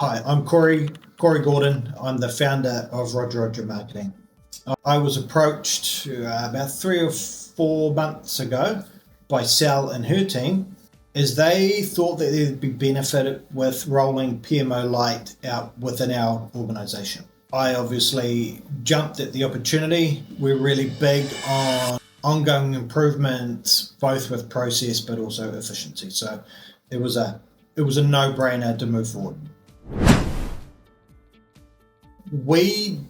Hi, I'm Corey Gordon. I'm the founder of Roger Marketing. I was approached about 3 or 4 months ago by Sal and her team as they thought that they'd be benefited with rolling PMO Lite out within our organisation. I obviously jumped at the opportunity. We're really big on ongoing improvement, both with process but also efficiency. So it was a no-brainer to move forward. We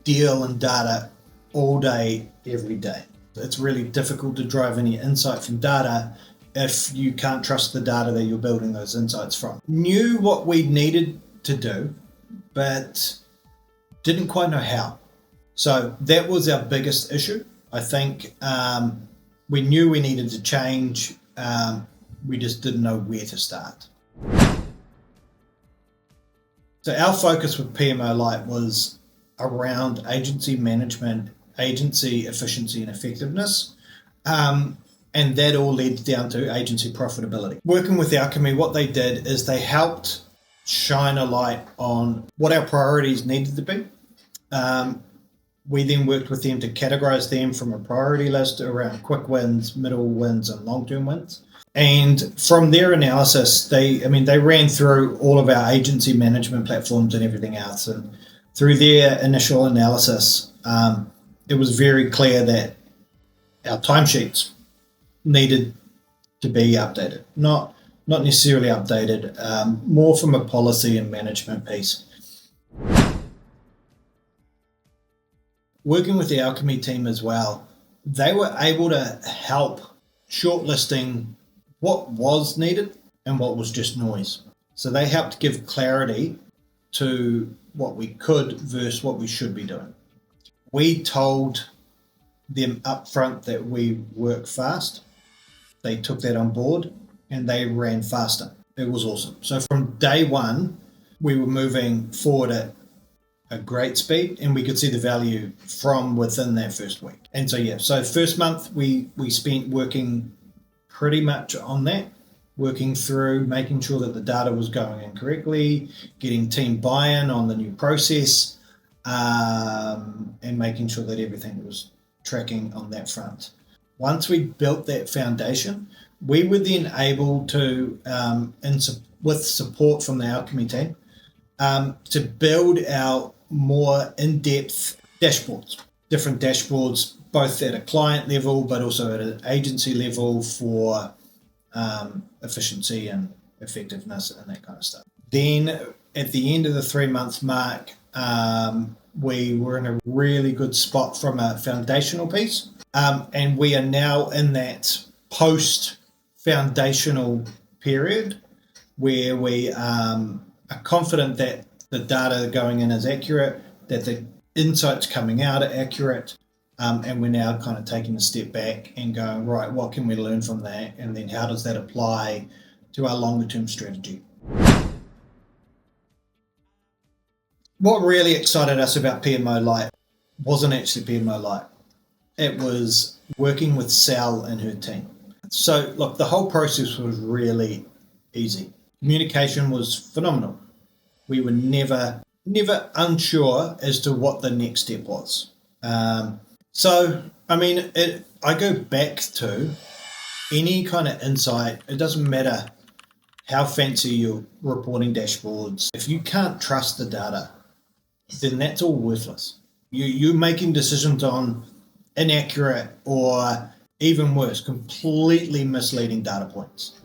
deal in data all day, every day. It's really difficult to drive any insight from data if you can't trust the data that you're building those insights from. Knew what we needed to do, but didn't quite know how. So that was our biggest issue. I think we knew we needed to change. We just didn't know where to start. So our focus with PMO Lite was around agency management, agency efficiency and effectiveness. And that all led down to agency profitability. Working with Alxemy, what they did is they helped shine a light on what our priorities needed to be. We then worked with them to categorize them from a priority list around quick wins, middle wins, and long-term wins. And from their analysis, they ran through all of our agency management platforms and everything else. And through their initial analysis, it was very clear that our timesheets needed to be updated. Not necessarily updated, more from a policy and management piece. Working with the Alxemy team as well, they were able to help shortlisting what was needed and what was just noise. So they helped give clarity to what we could versus what we should be doing. We told them upfront that we work fast. They took that on board and they ran faster. It was awesome. So from day one, we were moving forward at a great speed and we could see the value from within that first week. And so first month we spent working pretty much on that, working through making sure that the data was going in correctly, getting team buy-in on the new process, and making sure that everything was tracking on that front. Once we built that foundation, we were then able to, with support from the Alxemy team, to build our more in-depth dashboards, different dashboards, both at a client level, but also at an agency level for efficiency and effectiveness and that kind of stuff. Then at the end of the 3-month mark, we were in a really good spot from a foundational piece. And we are now in that post-foundational period where we are confident that the data going in is accurate, that the insights coming out are accurate, and we're now kind of taking a step back and going, right, what can we learn from that? And then how does that apply to our longer term strategy? What really excited us about PMO Lite wasn't actually PMO Lite. It was working with Sal and her team. So look, the whole process was really easy. Communication was phenomenal. We were never unsure as to what the next step was. I go back to any kind of insight. It doesn't matter how fancy your reporting dashboards. If you can't trust the data, then that's all worthless. You're making decisions on inaccurate or even worse, completely misleading data points.